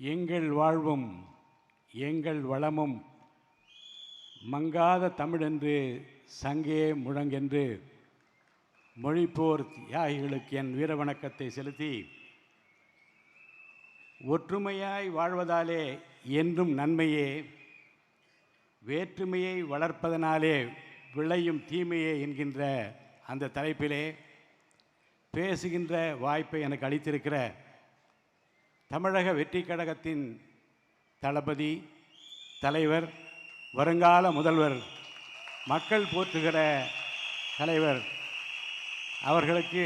எங்கள் வாழ்வும் எங்கள் வளமும் மங்காத தமிழென்று சங்கே முழங்கென்று மொழிப்போர் தியாகிகளுக்கு என் வீர வணக்கத்தை செலுத்தி, ஒற்றுமையாய் வாழ்வதாலே என்றும் நன்மையே, வேற்றுமையை வளர்ப்பதனாலே விளையும் தீமையே என்கின்ற அந்த தலைப்பிலே பேசுகின்ற வாய்ப்பை எனக்கு அளித்திருக்கிற தமிழக வெற்றி கழகத்தின் தளபதி, தலைவர், வருங்கால முதல்வர், மக்கள் போற்றுகிற தலைவர் அவர்களுக்கு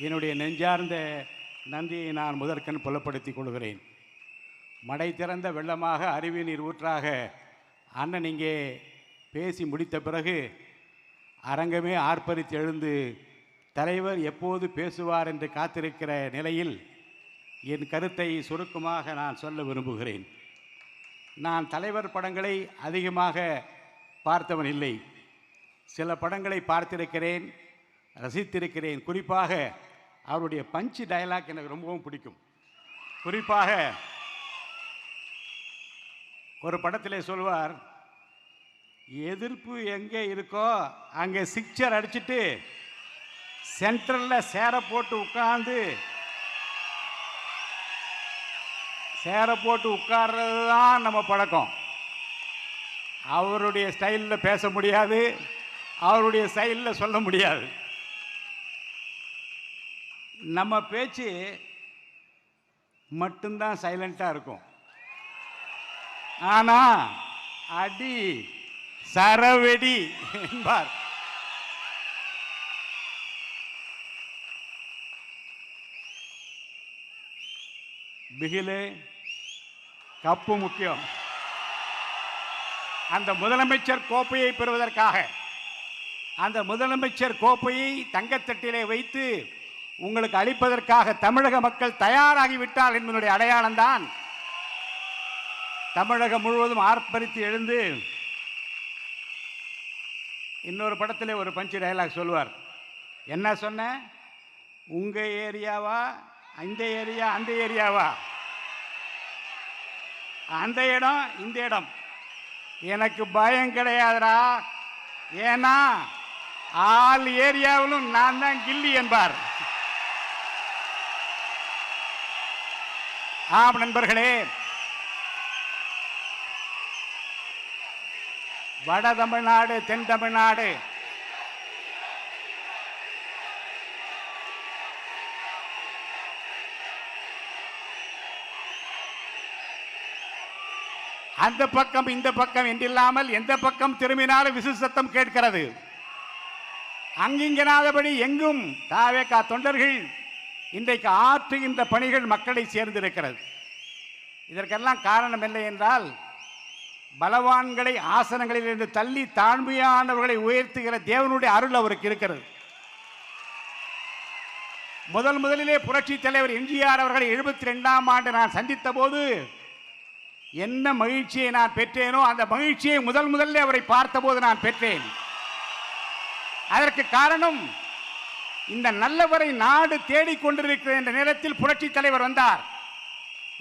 என்னுடைய நெஞ்சார்ந்த நன்றியை நான் முதற்கண் புலப்படுத்திக் கொள்கிறேன். மடை திறந்த வெள்ளமாக அருவி நீர் ஊற்றாக அண்ணன் இங்கே பேசி முடித்த பிறகு அரங்கமே ஆர்ப்பரித்து எழுந்து தலைவர் எப்போது பேசுவார் என்று காத்திருக்கிற நிலையில் என் கருத்தை சுருக்கமாக நான் சொல்ல விரும்புகிறேன். நான் தலைவர் படங்களை அதிகமாக பார்த்தவன் இல்லை. சில படங்களை பார்த்திருக்கிறேன், ரசித்திருக்கிறேன். குறிப்பாக அவருடைய பஞ்சு டயலாக் எனக்கு ரொம்பவும் பிடிக்கும். குறிப்பாக ஒரு படத்திலே சொல்வார், எதிர்ப்பு எங்கே இருக்கோ அங்கே சிக்சர் அடிச்சுட்டு சென்ட்ரலில் சேரை போட்டு உட்கார்றது தான் நம்ம பழக்கம். அவருடைய ஸ்டைலில் பேச முடியாது, அவருடைய ஸ்டைலில் சொல்ல முடியாது. நம்ம பேச்சு மட்டும்தான் சைலண்ட்டாக இருக்கும். ஆனால் அடி சரவெடி என்பார். பிகிலே கப்பு முக்கியம். அந்த முதலமைச்சர் கோப்பையை பெறுவதற்காக அந்த முதலமைச்சர் கோப்பையை தங்கத்தட்டிலே வைத்து உங்களுக்கு அளிப்பதற்காக தமிழக மக்கள் தயாராகிவிட்டார் என்பதனுடைய அடையாளம்தான் தமிழகம் முழுவதும் ஆர்ப்பரித்து எழுந்து. இன்னொரு படத்திலே ஒரு பஞ்சு டயலாக் சொல்வார். என்ன சொன்ன? உங்க ஏரியாவா, இந்த ஏரியா, அந்த ஏரியாவா, அந்த இடம், இந்த இடம், எனக்கு பயம் கிடையாதுடா, ஏன்னா ஆல் ஏரியாவிலும் நான் தான் கில்லி என்பார். ஆம் நண்பர்களே, வட தமிழ்நாடு, தென் தமிழ்நாடு, அந்த பக்கம் இந்த பக்கம் என்றில்லாமல் எந்த பக்கம் திரும்பினாலும் விசில் சத்தம் கேட்கிறது. அங்கிங்கனாதபடி எங்கும் தாவேகா தொண்டர்கள் இன்றைக்கு ஆற்றுகின்ற பணிகள் மக்களை சேர்ந்திருக்கிறது. இதற்கெல்லாம் காரணம் இல்லை என்றால், பலவான்களை ஆசனங்களில் இருந்து தள்ளி தாழ்மையானவர்களை உயர்த்துகிற தேவனுடைய அருள் அவருக்கு இருக்கிறது. முதலிலே புரட்சி தலைவர் எம்ஜிஆர் அவர்களை 72ஆம் ஆண்டு நான் சந்தித்த போது என்ன மகிழ்ச்சியை நான் பெற்றேனோ அந்த மகிழ்ச்சியை முதல்ல அவரை பார்த்தபோது நான் பெற்றேன். அதற்கு காரணம், இந்த நல்லவரை நாடு தேடிக்கொண்டிருக்கிற என்ற நேரத்தில் புரட்சி தலைவர் வந்தார்.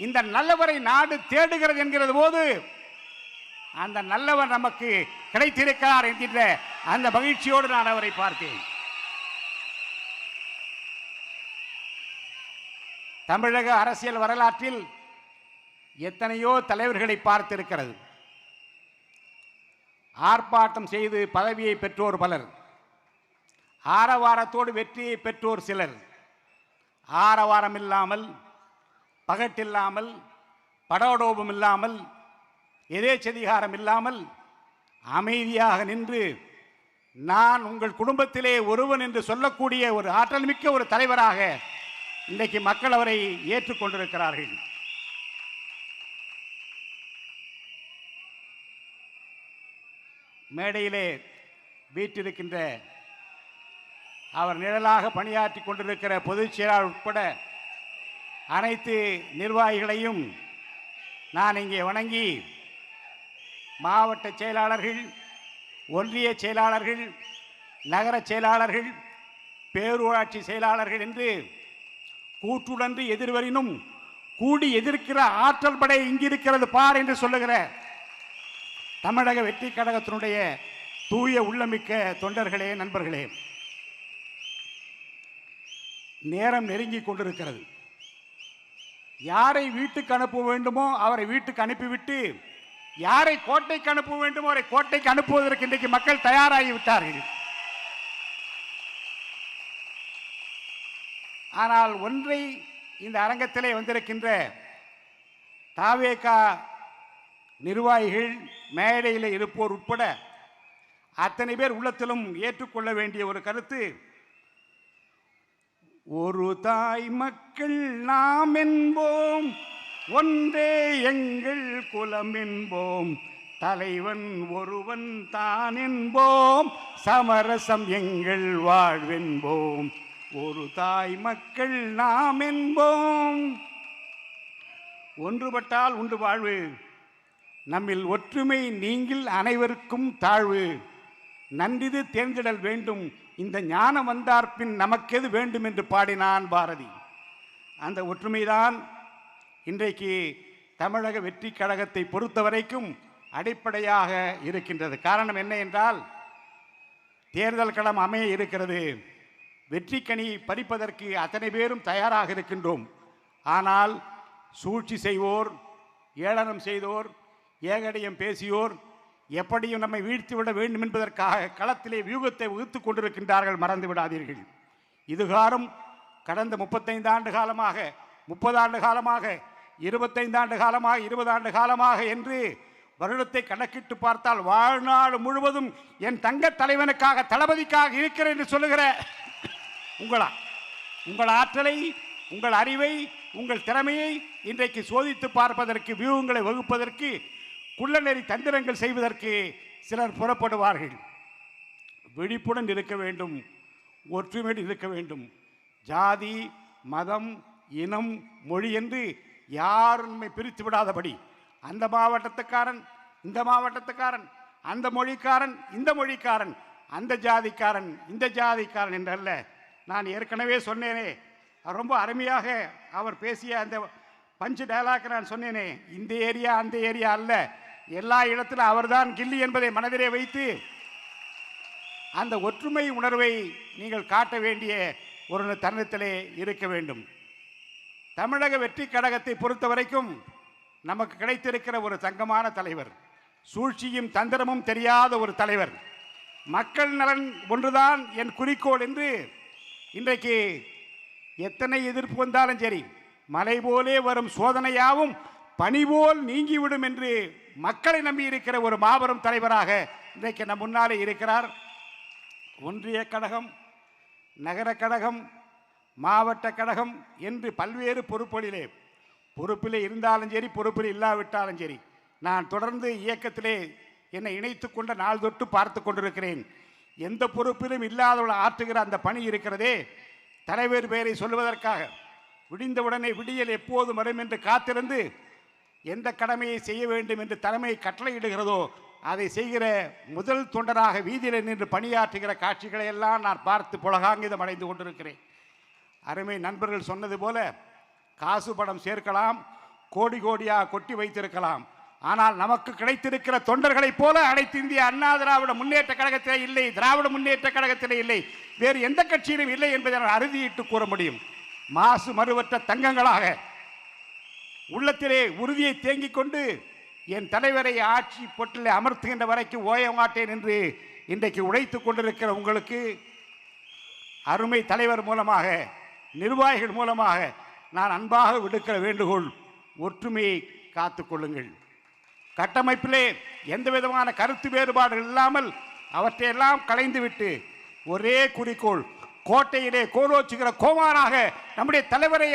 இந்த நல்லவரை நாடு தேடுகிறது என்கிற போது அந்த நல்லவர் நமக்கு கிடைத்திருக்கிறார் என்கின்ற அந்த மகிழ்ச்சியோடு நான் அவரை பார்த்தேன். தமிழக அரசியல் வரலாற்றில் எத்தனையோ தலைவர்களை பார்த்திருக்கிறது. ஆர்ப்பாட்டம் செய்து பதவியை பெற்றோர் பலர், ஆரவாரத்தோடு வெற்றியை பெற்றோர் சிலர், ஆரவாரம் இல்லாமல், பகட்டில்லாமல், படோடோபம் இல்லாமல், எதேச்சதிகாரம் இல்லாமல் அமைதியாக நின்று நான் உங்கள் குடும்பத்திலே ஒருவன் என்று சொல்லக்கூடிய ஒரு ஆற்றல் மிக்க ஒரு தலைவராக இன்றைக்கு மக்கள் அவரை ஏற்றுக்கொண்டிருக்கிறார்கள். மேடையிலே வீற்றிருக்கின்ற அவர் நிழலாக பணியாற்றி கொண்டிருக்கிற பொதுச் செயலாளர் உட்பட அனைத்து நிர்வாகிகளையும் நான் இங்கே வணங்கி, மாவட்ட செயலாளர்கள், ஒன்றிய செயலாளர்கள், நகர செயலாளர்கள், பேரூராட்சி செயலாளர்கள் என்று கூற்றுடன்று எதிர்வரினும் கூடி எதிர்க்கிற ஆற்றல் படை இங்கிருக்கிறது பார் என்று சொல்லுகிற தமிழக வெற்றி கழகத்தினுடைய தூய உள்ளமிக்க தொண்டர்களே, நண்பர்களே, நேரம் நெருங்கிக் கொண்டிருக்கிறது. யாரை வீட்டுக்கு அனுப்ப வேண்டுமோ அவரை வீட்டுக்கு அனுப்பிவிட்டு, யாரை கோட்டைக்கு அனுப்ப வேண்டுமோ அவரை கோட்டைக்கு அனுப்புவதற்கு இன்றைக்கு மக்கள் தயாராகிவிட்டார்கள். ஆனால் ஒன்றை இந்த அரங்கத்திலே வந்திருக்கின்ற தாவேகா நிர்வாகிகள், மேடையில் இருப்போர் உட்பட அத்தனை பேர் உள்ளத்திலும் ஏற்றுக்கொள்ள வேண்டிய ஒரு கருத்து, ஒரு தாய் மக்கள் நாம் என்போம், ஒன்றே எங்கள் குலம் என்போம், தலைவன் ஒருவன் தான் என்போம், சமரசம் எங்கள் வாழ்வென்போம், ஒரு தாய் மக்கள் நாம் என்போம். ஒன்றுபட்டால் உண்டு வாழ்வு, நம்மில் ஒற்றுமை நீங்கள் அனைவருக்கும் தாழ்வு, நன்றிது தேர்ந்திடல் வேண்டும், இந்த ஞானம் வந்தார்பின் நமக்கெது வேண்டும் என்று பாடினான் பாரதி. அந்த ஒற்றுமைதான் இன்றைக்கு தமிழக வெற்றி கழகத்தை பொறுத்தவரைக்கும் அடிப்படையாக இருக்கின்றது. காரணம் என்ன என்றால், தேர்தல் களம் அமைய இருக்கிறது. வெற்றி கனி பறிப்பதற்கு அத்தனை பேரும் தயாராக இருக்கின்றோம். ஆனால் சூழ்ச்சி செய்வோர், ஏளனம் செய்தோர், ஏகடியம் பேசியோர் எப்படியும் நம்மை வீழ்த்திவிட வேண்டும் என்பதற்காக களத்திலே வியூகத்தை வகுத்து கொண்டிருக்கின்றார்கள். மறந்து விடாதீர்கள். இதுகாரம் கடந்த 35 ஆண்டு காலமாக, 30 ஆண்டு காலமாக, 25 ஆண்டு காலமாக, 20 ஆண்டு காலமாக என்று வருடத்தை கணக்கிட்டு பார்த்தால் வாழ்நாள் முழுவதும் என் தங்க தலைவனுக்காக, தளபதிக்காக இருக்கிறேன் என்று சொல்லுகிற உங்கள் ஆற்றலை, உங்கள் அறிவை, உங்கள் திறமையை இன்றைக்கு சோதித்து பார்ப்பதற்கு, வியூகங்களை வகுப்பதற்கு, குள்ளநெறி தந்திரங்கள் செய்வதற்கு சிலர் புறப்படுவார்கள். விழிப்புடன் இருக்க வேண்டும், ஒற்றுமையுடன் இருக்க வேண்டும். ஜாதி, மதம், இனம், மொழி என்று யாரும் நம்மை பிரித்து விடாதபடி, அந்த மாவட்டத்துக்காரன், இந்த மாவட்டத்துக்காரன், அந்த மொழிக்காரன், இந்த மொழிக்காரன், அந்த ஜாதிக்காரன், இந்த ஜாதிக்காரன் என்றல்ல. நான் ஏற்கனவே சொன்னேனே, ரொம்ப அருமையாக அவர் பேசிய அந்த பஞ்சு டயலாக் நான் சொன்னேனே, இந்த ஏரியா அந்த ஏரியா அல்ல, எல்லா இடத்திலும் அவர்தான் கில்லி என்பதை மனதிலே வைத்து அந்த ஒற்றுமை உணர்வை நீங்கள் காட்ட வேண்டிய ஒரு தருணத்திலே இருக்க வேண்டும். தமிழக வெற்றி கழகத்தை பொறுத்த வரைக்கும் நமக்கு கிடைத்திருக்கிற ஒரு தங்கமான தலைவர், சூழ்ச்சியும் தந்திரமும் தெரியாத ஒரு தலைவர். மக்கள் நலன் ஒன்றுதான் என் குறிக்கோள் என்று இன்றைக்கு எத்தனை எதிர்ப்பு வந்தாலும் சரி, மலை போலே வரும் சோதனையாவும் பனிபோல் நீங்கிவிடும் என்று மக்களை நம்பி இருக்கிற ஒரு மாபெரும் தலைவராக இன்றைக்கு நம் முன்னாலே இருக்கிறார். ஒன்றிய கழகம், நகர கழகம், மாவட்ட கழகம் என்று பல்வேறு பொறுப்பிலே இருந்தாலும் சரி, பொறுப்பில் இல்லாவிட்டாலும் சரி, நான் தொடர்ந்து இயக்கத்திலே என்னை இணைத்து கொண்ட நாள் தொட்டு பார்த்து கொண்டிருக்கிறேன். எந்த பொறுப்பிலும் இல்லாதவர்கள் ஆற்றுகிற அந்த பணி இருக்கிறதே, தலைவர் பெயரை சொல்லுவதற்காக விடிந்தவுடனே விடியல் எப்போது வரும் என்று காத்திருந்து எந்த கடமையை செய்ய வேண்டும் என்று தலைமை கட்டளையிடுகிறதோ அதை செய்கிற முதல் தொண்டராக வீதியில் நின்று பணியாற்றுகிற காட்சிகளை எல்லாம் நான் பார்த்து புலகாங்கிதம் அடைந்து கொண்டிருக்கிறேன். அருமை நண்பர்கள் சொன்னது போல, காசு பணம் சேர்க்கலாம், கோடி கோடியாக கொட்டி வைத்திருக்கலாம், ஆனால் நமக்கு கிடைத்திருக்கிற தொண்டர்களைப் போல அனைத்து இந்திய அண்ணா திராவிட முன்னேற்ற கழகத்திலே இல்லை, திராவிட முன்னேற்ற கழகத்திலே இல்லை, வேறு எந்த கட்சியிலும் இல்லை என்பதை நான் அறுதியிட்டு கூற முடியும். மாசு மறுவற்ற தங்கங்களாக உள்ளத்திலே உறுதியை தேங்கிக் கொண்டு என் தலைவரை ஆட்சி பொட்டிலே அமர்த்துகின்ற வரைக்கும் ஓய மாட்டேன் என்று இன்றைக்கு உழைத்துக் கொண்டிருக்கிற உங்களுக்கு அருமை தலைவர் மூலமாக, நிர்வாகிகள் மூலமாக நான் அன்பாக விடுக்கிற வேண்டுகோள், ஒற்றுமையை காத்துக்கொள்ளுங்கள். கட்டமைப்பிலே எந்த விதமான கருத்து வேறுபாடுகள் இல்லாமல் அவற்றையெல்லாம் களைந்துவிட்டு ஒரே குறிக்கோள், கோட்டையிலே கோலோச்சுகிற கோமாராக நம்முடைய தலைவரை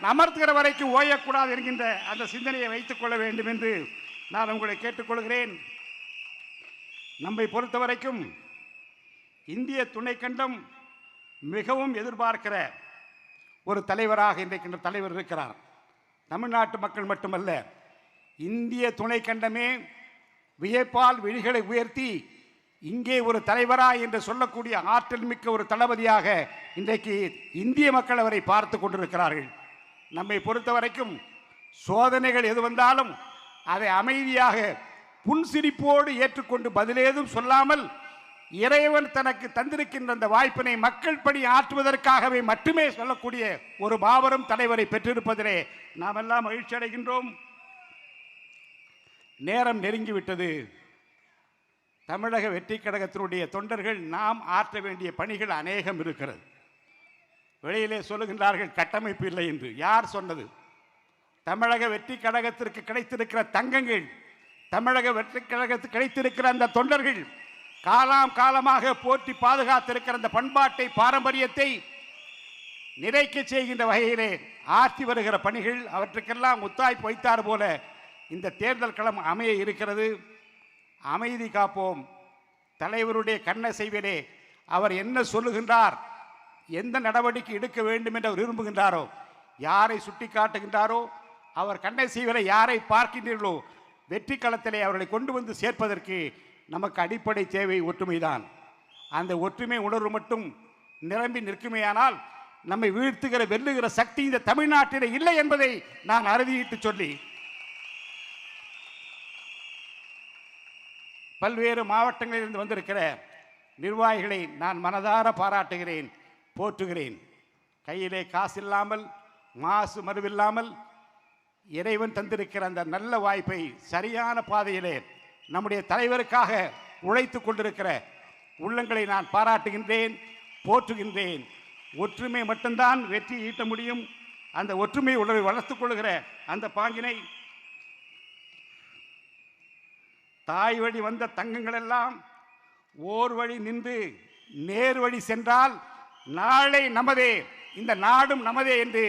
அமர்த்துகிற வரைக்கும் ஓயக்கூடாது என்கின்ற அந்த சிந்தனையை வைத்துக் கொள்ள வேண்டும் என்று நான் உங்களை கேட்டுக்கொள்கிறேன். நம்மை பொறுத்த வரைக்கும் இந்திய துணைக்கண்டம் மிகவும் எதிர்பார்க்கிற ஒரு தலைவராக இன்றைக்கின்ற தலைவர் இருக்கிறார். தமிழ்நாட்டு மக்கள் மட்டுமல்ல, இந்திய துணைக்கண்டமே வியப்பால் விழிகளை உயர்த்தி இங்கே ஒரு தலைவரா என்று சொல்லக்கூடிய ஆற்றல் மிக்க ஒரு தளபதியாக இன்றைக்கு இந்திய மக்கள் அவரை பார்த்து கொண்டிருக்கிறார்கள். நம்மை பொறுத்த வரைக்கும் சோதனைகள் எது வந்தாலும் அதை அமைதியாக புன்சிரிப்போடு ஏற்றுக்கொண்டு பதிலேதும் சொல்லாமல் இறைவன் தனக்கு தந்திருக்கின்ற அந்த வாய்ப்பினை மக்கள் பணி ஆற்றுவதற்காகவே மட்டுமே சொல்லக்கூடிய ஒரு மாபெரும் தலைவரை பெற்றிருப்பதிலே நாம் எல்லாம் மகிழ்ச்சி அடைகின்றோம். நேரம் நெருங்கிவிட்டது. தமிழக வெற்றி கழகத்தினுடைய தொண்டர்கள் நாம் ஆற்ற வேண்டிய பணிகள் அநேகம் இருக்கிறது. வெளியிலே சொல்லுகின்றார்கள் கட்டமைப்பு இல்லை என்று. யார் சொன்னது? தமிழக வெற்றி கழகத்திற்கு கிடைத்திருக்கிற தங்கங்கள், தமிழக வெற்றி கழகத்துக்கு கிடைத்திருக்கிற அந்த தொண்டர்கள் காலாம் காலமாக போற்றி பாதுகாத்திருக்கிற அந்த பண்பாட்டை, பாரம்பரியத்தை நிறைக்க செய்கின்ற வகையிலே ஆற்றி வருகிற பணிகள், அவற்றுக்கெல்லாம் முத்தாய்ப்பு வைத்தார் போல இந்த தேர்தல் களம் அமைய இருக்கிறது. அமைதி காப்போம். தலைவருடைய கண்ணசைவிலே அவர் என்ன சொல்லுகின்றார், எந்த நடவடிக்கை எடுக்க வேண்டும் என்று அவர் விரும்புகின்றாரோ, யாரை சுட்டி காட்டுகின்றாரோ, அவர் கண்ணசைவிலே யாரை பார்க்கின்றீர்களோ, வெற்றி களத்திலே அவர்களை கொண்டு வந்து சேர்ப்பதற்கு நமக்கு அடிப்படை தேவை ஒற்றுமைதான். அந்த ஒற்றுமை உணர்வு மட்டும் நிரம்பி நிற்குமேயானால் நம்மை வீழ்த்துகிற வெல்லுகிற சக்தி இந்த தமிழ்நாட்டில் இல்லை என்பதை நான் அறுதியிட்டு சொல்லி, பல்வேறு மாவட்டங்களிலிருந்து வந்திருக்கிற நிர்வாகிகளை நான் மனதார பாராட்டுகிறேன், போற்றுகிறேன். கையிலே காசு இல்லாமல், மாசு மறுவில்லாமல் இறைவன் தந்திருக்கிற அந்த நல்ல வாய்ப்பை சரியான பாதையிலே நம்முடைய தலைவருக்காக உழைத்து கொண்டிருக்கிற உள்ளங்களை நான் பாராட்டுகின்றேன், போற்றுகின்றேன். ஒற்றுமை மட்டும்தான் வெற்றி ஈட்ட முடியும். அந்த ஒற்றுமை உணர்வை வளர்த்துக் கொள்கிற அந்த பாங்கினை தாய் வழி வந்த தங்கங்கள் எல்லாம் ஓர் வழி நின்று நேர் வழி சென்றால் நாளை நமதே, இந்த நாடும் நமதே என்று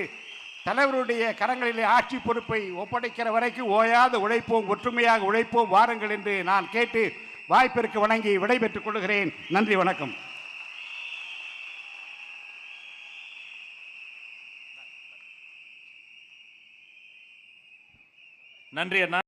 தலைவருடைய கரங்களிலே ஆட்சி பொறுப்பை ஒப்படைக்கிற வரைக்கும் ஓயாத உழைப்போம், ஒற்றுமையாக உழைப்போம் வாருங்கள் என்று நான் கேட்டு வாய்ப்பிற்கு வணங்கி விடைபெற்றுக் கொள்கிறேன். நன்றி, வணக்கம். நன்றி அண்ணா.